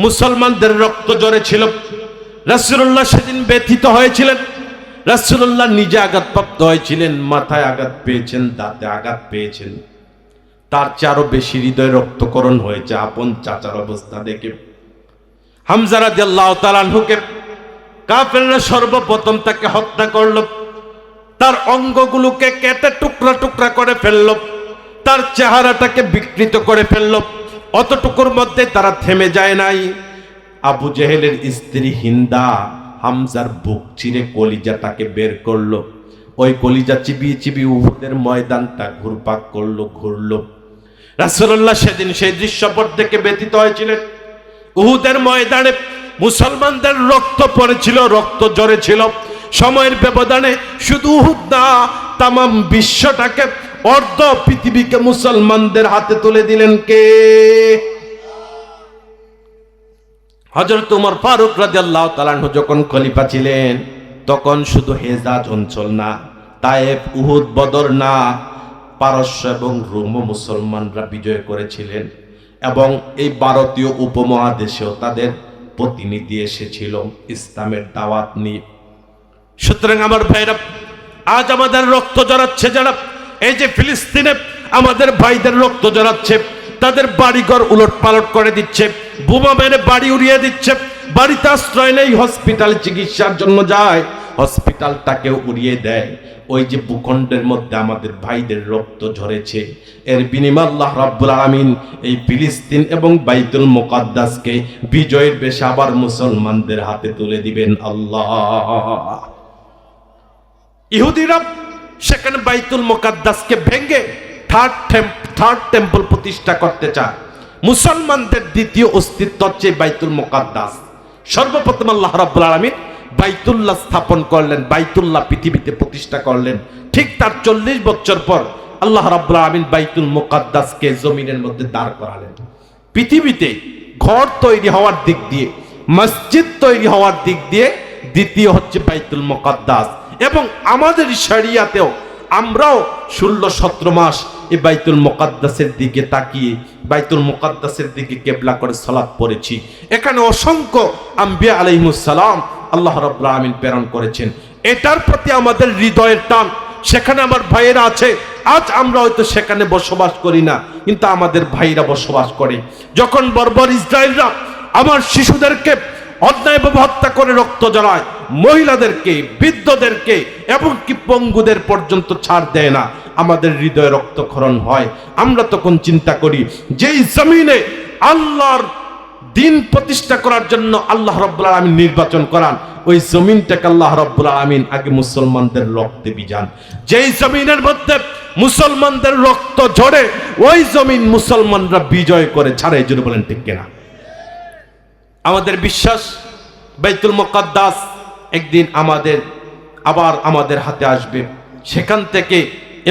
S1: মুসলমানদের রক্ত ঝরেছিল, রাসূলুল্লাহ সেদিন ব্যথিত হয়েছিলেন। রাসূলুল্লাহ নিজে আঘাতপ্রাপ্ত হয়েছিলেন, মাথায় আঘাত পেয়েছেন, দাঁতে আঘাত পেয়েছেন। তার চেয়ে আরো বেশি হৃদয় রক্তকরণ হয়েছে আপন চাচার অবস্থা দেখে। হামজা রাদিয়াল্লাহু তাআলা আনহুকে কাফেররা সর্বপ্রথম তাকে হত্যা করল, তার অঙ্গগুলোকে কেটে টুকরা টুকরা করে ফেলল, তার চেহারাটাকে বিকৃত করে ফেলল। অতটুকুর মধ্যে তারা থেমে যায় নাই। আবু জেহেলের স্ত্রী হিন্দা হামজার বুক চিরে কলিজাটাকে বের করলো, ওই কলিজা চিবিয়ে চিবিয়ে উহুদের ময়দানটা ঘুরপাক করলো, ঘুরলো। রাসূলুল্লাহ সেদিন সেই দৃশ্যপট দেখে ব্যথিত হয়েছিলেন। উহুদের ময়দানে মুসলমানদের রক্ত পড়েছিল, রক্ত ঝরেছিল। সময়ের ব্যবধানে শুধু উহুদ না, তামাম বিশ্বটাকে, অর্ধ পৃথিবীকে মুসলমানদের হাতে তুলে দিলেন কে? হযরত ওমর ফারুক রাদিয়াল্লাহু তাআলা আনহু যখন খলিফা ছিলেন তখন শুধু হেজাজ অঞ্চল না, তায়েফ, উহুদ, বদর না, পারস্য এবং রোম মুসলমানরা বিজয় করেছিলেন এবং এই ভারতীয় উপমহাদেশেও তাদের প্রতিনিধি এসেছিল ইসলামের দাওয়াত নিয়ে। সুতরাং আমার ভাইরা, আজ আমাদের রক্ত জড়াচ্ছে যারা, এই যে ফিলিস্তিনে আমাদের ভাইদের রক্ত জড়াচ্ছে, তাদের বাড়িঘর উলট পালট করে দিচ্ছে, বোমা মেরে বাড়ি উড়িয়ে দিচ্ছে, বাড়িতে আশ্রয় নেই, হসপিটাল চিকিৎসার জন্য যায়, হসপিটালটাকেও উড়িয়ে দেয়। ওই যে ভূখণ্ডের মধ্যে আমাদের ভাইদের রক্ত ঝরেছে, এর বিনিময়ে আল্লাহ রাব্বুল আলামিন এই ফিলিস্তিন এবং বাইতুল মুকাদ্দাসকে বিজয়ের বেশে আবার মুসলমানদের হাতে তুলে দিবেন আল্লাহ। ইহুদিরা সেখানে বাইতুল মুকাদ্দাসকে ভেঙে থার্ড টেম্পল প্রতিষ্ঠা করতে চায়। মুসলমানদের দ্বিতীয় অস্তিত্ব হচ্ছে বাইতুল মুকাদ্দাস। সর্বপ্রথম আল্লাহ রাব্বুল আলামিন বাইতুল্লাহ স্থাপন করলেন, বাইতুল্লাহ পৃথিবীতে প্রতিষ্ঠা করলেন। ঠিক তার 40 বছর পর আল্লাহ রাব্বুল আলামিন বাইতুল মুকাদ্দাসকে জমিনের মধ্যে দাঁড় করালেন। পৃথিবীতে ঘর তৈরি হওয়ার দিক দিয়ে, মসজিদ তৈরি হওয়ার দিক দিয়ে দ্বিতীয় হচ্ছে বাইতুল মুকাদ্দাস। এবং আমাদের শরিয়াতেও আমরাও 16-17 মাস এই বাইতুল মুকাদ্দাসের দিকে তাকিয়ে বাইতুল মুকাদ্দাসের দিকে কিবলা করে সালাত পড়েছি। এখানে অসংখ্য আম্বিয়া আলাইহিমুস সালাম আল্লাহ রাব্বুল আলামিন প্রেরণ করেছেন। এটার প্রতি আমাদের হৃদয়ের টান, সেখানে আমার ভাইয়েরা আছে। আজ আমরা হয়তো সেখানে বসবাস করি না, কিন্তু আমাদের ভাইরা বসবাস করে। যখন বর্বর ইসরায়েলরা আমার শিশুদেরকে অন্যায়ভাবে হত্যা করে রক্ত জড়ায়, মহিলাদেরকে, বৃদ্ধদেরকে এবং কি পঙ্গুদের পর্যন্ত ছাড় দেয় না, আমাদের হৃদয়ে রক্তক্ষরণ হয়। আমরা তখন চিন্তা করি, যেই জমিনে আল্লাহর দিন প্রতিষ্ঠা করার জন্য আল্লাহ রাব্বুল আলামিন নির্বাচন করান, ওই জমিনটাকে আল্লাহ রাব্বুল আলামিন আগে মুসলমানদের রক্তে ভিজান। যেই জমিনের মধ্যে মুসলমানদের রক্ত ঝরে ওই জমিন মুসলমানরা বিজয় করে ছাড়ে। এই জন্য বলেন ঠিক কিনা? আমাদের বিশ্বাস বাইতুল মুকাদ্দাস একদিন আমাদের হাতে আসবে। সেখান থেকে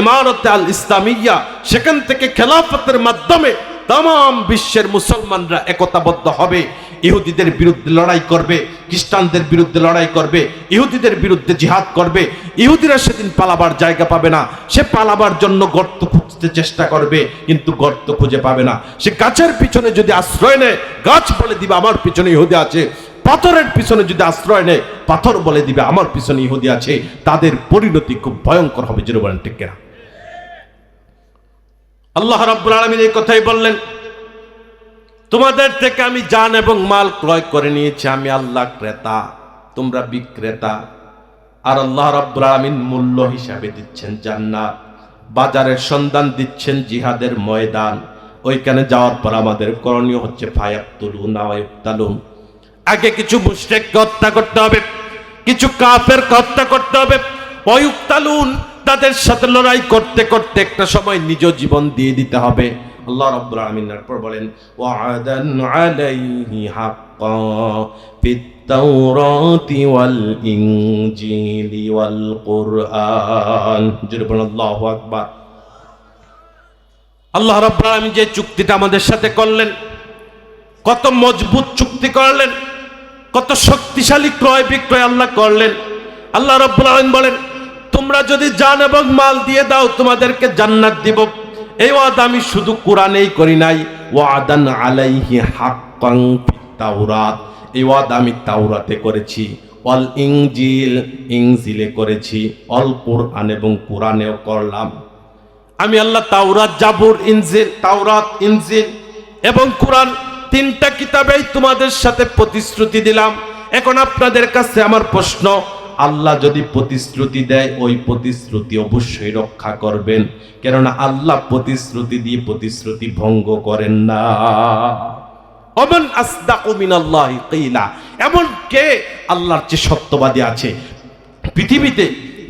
S1: ইমারতে আল ইসলামিয়া, সেখান থেকে খেলাফতের মাধ্যমে तमाम বিশ্বের মুসলমানরা একতাবদ্ধ হবে, ইহুদিদের বিরুদ্ধে লড়াই করবে, খ্রিস্টানদের বিরুদ্ধে লড়াই করবে, ইহুদিদের বিরুদ্ধে জিহাদ করবে। ইহুদিরা সেদিন পালাবার জায়গা পাবে না, সে পালাবার জন্য গর্ত খুঁজতে চেষ্টা করবে, কিন্তু গর্ত খুঁজে পাবে না। সে গাছের পিছনে যদি আশ্রয় নেয়, গাছ বলে দিবে আমার পিছনে ইহুদি আছে। পাথরের পিছনে যদি আশ্রয় নেয়, পাথর বলে দিবে আমার পিছনে ইহুদি আছে। তাদের পরিণতি খুব ভয়ঙ্কর হবে। জোরে বলেন ঠিক কিনা? আল্লাহ রাব্বুল আলামিন এই কথাই বললেন, তোমাদের থেকে আমি জান এবং মাল ক্রয় করে নিয়েছি। আমি আল্লাহ ক্রেতা, তোমরা বিক্রেতা। আর আল্লাহ রাব্বুল আলামিন মূল্য হিসাবে দিচ্ছেন জান্নাত, বাজারের সন্ধান দিচ্ছেন জিহাদের ময়দান। ওইখানে যাওয়ার পর আমাদের করণীয় হচ্ছে ফায়াকতুলুনা ওয়া ইউকতালুন। আগে কিছু মুশরিককে হত্যা করতে হবে, কিছু কাফেরকে হত্যা করতে হবে। ওয়া ইউকতালুন, তাদের সাথে লড়াই করতে করতে একটা সময় নিজ জীবন দিয়ে দিতে হবে। আল্লাহ রাব্বুল আলামিন এরপর বলেন, ওয়া'আদান আলাইহি হাক্কান ফিত তাওরাতি ওয়াল ইনজিলি ওয়াল কুরআন। জোরে বলেন আল্লাহু আকবার। আল্লাহ রাব্বুল আলামিন যে চুক্তিটা আমাদের সাথে করলেন, কত মজবুত চুক্তি করলেন, কত শক্তিশালী ক্রয় বিক্রয় আল্লাহ করলেন। আল্লাহ রাব্বুল আলামিন বলেন, তোমরা যদি জান এবং মাল দিয়ে দাও, তোমাদেরকে জান্নাত দিব। এই ওয়াদা আমি শুধু কোরআনেই করি নাই, ওয়াদান আলাইহি হাক্কান ফিত তাওরাত, এই ওয়াদা আমি তাওরাতে করেছি, অল ইনজিল, ইনজিলে করেছি, অল কুরআন এবং কোরআনেও করলাম। আমি আল্লাহ তাওরাত, জাবুর, ইনজিল, তাওরাত, ইনজিল এবং কোরআন তিনটা কিতাবেই তোমাদের সাথে প্রতিশ্রুতি দিলাম। এখন আপনাদের কাছে আমার প্রশ্ন, আল্লাহ যদি প্রতিশ্রুতি দেয়, ওই প্রতিশ্রুতি অবশ্যই রক্ষা করবেন, কেননা আল্লাহ প্রতিশ্রুতি দিয়ে প্রতিশ্রুতি ভঙ্গ করেন না। ওমান আসদাকু মিনাল্লাহি কিলা, এমন কে আল্লাহর চেয়ে সত্যবাদী আছে? পৃথিবীতে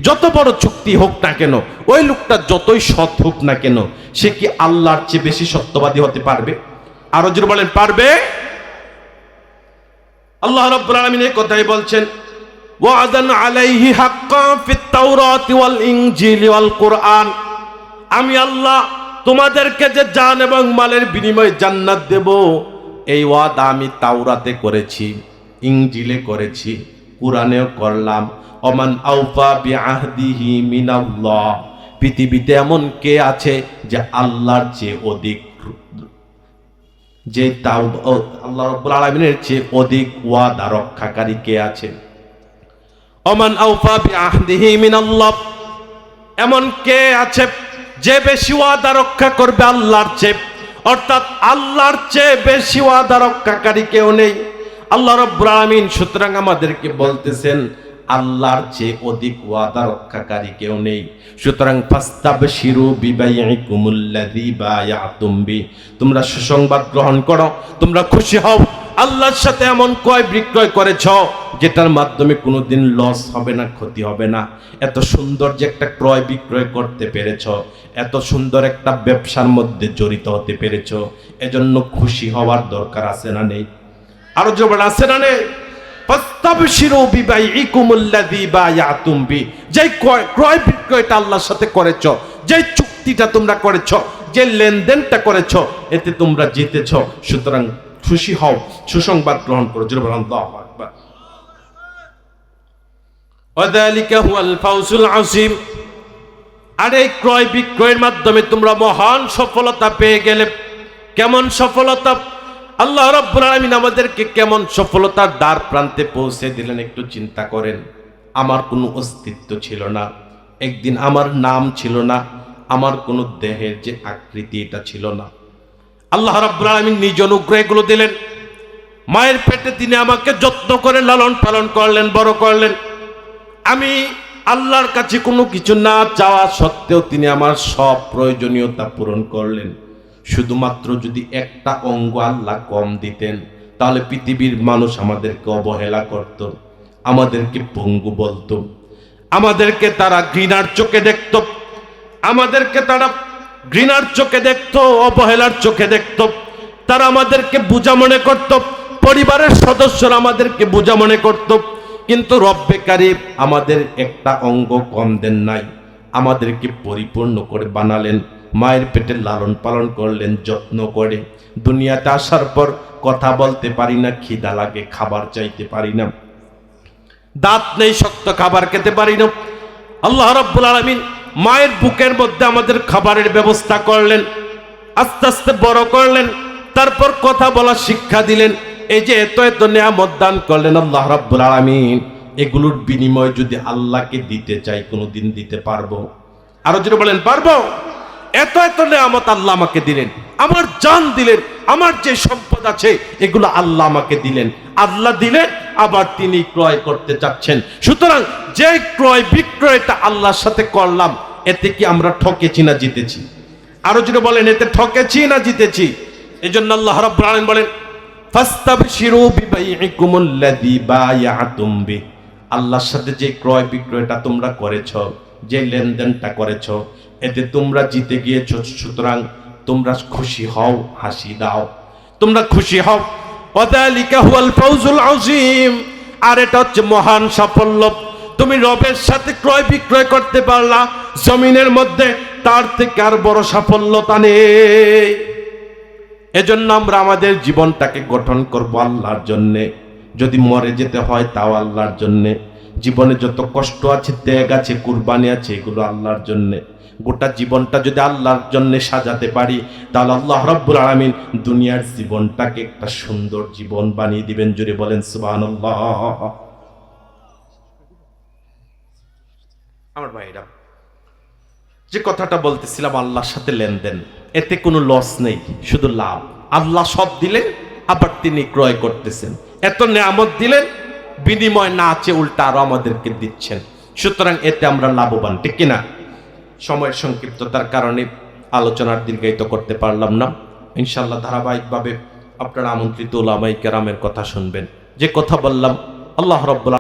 S1: যত বড় চুক্তি হোক না কেন, ওই লোকটা যতই সৎ হোক না কেন, সে কি আল্লাহর চেয়ে বেশি সত্যবাদী হতে পারবে? আরো জোরে বলেন, পারবে? আল্লাহ রাব্বুল আলামিন এই কথাই বলছেন, ওয়াদান আলাইহি হাক্কান ফিত তাওরাতি ওয়াল ইনজিলি ওয়াল কুরআন। আমি আল্লাহ তোমাদেরকে যে জান এবং মালের বিনিময়ে জান্নাত দেব, এই ওয়াদা আমি তাওরাতে করেছি, ইনজিলে করেছি, কুরআনেও করলাম। ওমান আওফা বিআহদিহি মিনাল্লাহ, পৃথিবীতে এমন কে আছে যে আল্লাহর চেয়ে অধিক, যে আল্লাহ রাব্বুল আলামিনের চেয়ে অধিক ওয়াদা রক্ষাকারী কে আছে? ওমান আওফা বিআহদিহি মিনাল্লাহ, এমন কে আছে যে বেশি ওয়াদা রক্ষা করবে আল্লাহর চেয়ে? অর্থাৎ আল্লাহর চেয়ে বেশি ওয়াদা রক্ষাকারী কেউ নেই। আল্লাহ রাব্বুল আলামিন সুতরাং আমাদেরকে বলতেছেন, আল্লাহর চেয়ে অধিক ওয়াদা রক্ষাকারী কেউ নেই। সুতরাং ফাস্তাবশিরু বিবাইইকুমুল্লাযী বায়াতুম বি, তোমরা সুসংবাদ গ্রহণ করো, তোমরা খুশি হও। আল্লাহর সাথে এমন ক্রয় বিক্রয় করেছ যেটার মাধ্যমে কোনোদিন লস হবে না, ক্ষতি হবে না। এত সুন্দর যে একটা ক্রয় বিক্রয় করতে পেরেছ, এত সুন্দর একটা ব্যবসার মধ্যে জড়িত হতে পেরেছ, এজন্য খুশি হওয়ার দরকার আছে না নেই? আরো জোর আছে না নেই? ফাস্তাবশিরু বিবাইইকুমুল্লাযী বায়াতুম বি, যে ক্রয় বিক্রয়টা আল্লাহর সাথে করেছ, যে চুক্তিটা তোমরা করেছ, যে লেনদেনটা করেছ, এতে তোমরা জিতেছ। সুতরাং খুশি হও, সুসংবাদ গ্রহণ করো। জোরে বলুন আল্লাহু আকবার। ওয়াযালিকা হুয়াল ফাউজুল আযীম, আর এই ক্রয় বিক্রয়ের মাধ্যমে তোমরা মহান সফলতা পেয়ে গেলে। কেমন সফলতা? আল্লাহ রাব্বুল আলামিন আমাদেরকে কেমন সফলতার দ্বার প্রান্তে পৌঁছে দিলেন একটু চিন্তা করেন। আমার কোনো অস্তিত্ব ছিল না, একদিন আমার নাম ছিল না, আমার কোনো দেহের যে আকৃতি এটা ছিল না। আল্লাহ রাব্বুল আলামিন নিজ অনুগ্রহে এগুলো দিলেন। মায়ের পেটে তিনি আমাকে যত্ন করে লালন পালন করলেন, বড় করলেন। আমি আল্লাহর কাছে কোনো কিছু না চাওয়া সত্ত্বেও তিনি আমার সব প্রয়োজনীয়তা পূরণ করলেন। শুধুমাত্র যদি একটা অঙ্গ আল্লাহ কম দিতেন, তাহলে পৃথিবীর মানুষ আমাদেরকে অবহেলা করত, আমাদেরকে পঙ্গু বলতো, আমাদেরকে তারা ঘৃণার চোখে দেখত, আমাদেরকে তারা ঘৃণার চোখে দেখত, অবহেলার চোখে দেখত। তারা আমাদেরকে বোঝা মনে করত, পরিবারের সদস্যরা আমাদেরকে বোঝা মনে করত। কিন্তু রব্বে কারীম আমাদের একটা অঙ্গ কম দেন নাই, আমাদেরকে পরিপূর্ণ করে বানালেন। মায়ের পেটে লালন পালন করলেন যত্ন করে। দুনিয়াতে আসার পর কথা বলতে পারি না, খিদা লাগে, খাবার চাইতে পারি না, দাঁত নেই, শক্ত খাবার খেতে পারি না। আল্লাহ রাব্বুল আলামিন মায়ের বুকের মধ্যে আমাদের খাবারের ব্যবস্থা করলেন, আস্তে আস্তে বড় করলেন, তারপর কথা বলা শিক্ষা দিলেন। এই যে এত এত নিয়ামত দান করলেন আল্লাহ রাব্বুল আলামিন, এগুলোর বিনিময় যদি আল্লাহকে দিতে চাই কোনোদিন দিতে পারবো? আরো যদি বলেন পারবো? এত এত নিয়ামত আল্লাহ আমাকে দিলেন, আমার জান দিলেন, আমার যে সম্পদ আছে এগুলো আল্লাহ আমাকে দিলেন, আল্লাহ দিলেন, আবার তিনি ক্রয় করতে চাচ্ছেন। সুতরাং যে ক্রয় বিক্রয়টা আল্লাহর সাথে করলাম, এতে কি আমরা ঠকেছি না জিতেছি? আরো যদি বলেন এতে ঠকেছি না জিতেছি? এই জন্য আল্লাহ রাব্বুল আলামিন বলেন ফাস্তাবশিরু বিবাইইকুমুল্লাযী বায়াতুম বিহি, আল্লাহর সাথে যে ক্রয় বিক্রয়টা তোমরা করেছো, যে লেনদেনটা করেছো, এতে তোমরা জিতে গিয়েছো। সুতরাং তোমরা খুশি হও, হাসি দাও, তোমরা খুশি হও। ওয়াযালিকা হুয়াল ফাউজুল আযীম, আর এটা হচ্ছে মহান সাফল্য। তুমি রবের সাথে ক্রয় বিক্রয় করতে পারলা জমিনের মধ্যে, তার থেকে আর বড় সাফল্যতা নেই। এজন্য আমরা আমাদের জীবনটাকে গঠন করব আল্লাহর জন্যে। যদি মরে যেতে হয় তাও আল্লাহর জন্যে। জীবনে যত কষ্ট আছে, ত্যাগ আছে, কুরবানি আছে, এগুলো আল্লাহর জন্যে। গোটা জীবনটা যদি আল্লাহর জন্যে সাজাতে পারি, তাহলে আল্লাহ রাব্বুল আলামিন দুনিয়ার জীবনটাকে একটা সুন্দর জীবন বানিয়ে দিবেন। জোরে বলেন সুবহানাল্লাহ। আমার ভাইরা, যে কথাটা বলতেছিলাম আল্লাহর সাথে লেনদেন, এতে কোনো লস নেই, শুধু লাভ। আল্লাহ সব দিলেন, আবার তিনি ক্রয় করতেছেন। এত নিয়ামত দিলেন, বিনিময় না আছে, উল্টা আরো আমাদেরকে দিচ্ছেন। সুতরাং এতে আমরা লাভবান, ঠিক কিনা? সময়ের সংক্ষিপ্ততার কারণে আলোচনার দীর্ঘায়িত করতে পারলাম না। ইনশাআল্লাহ ধারাবাহিকভাবে আপনারা আমন্ত্রিত উলামায়ে কেরামের কথা শুনবেন। যে কথা বললাম, আল্লাহ রাব্বুল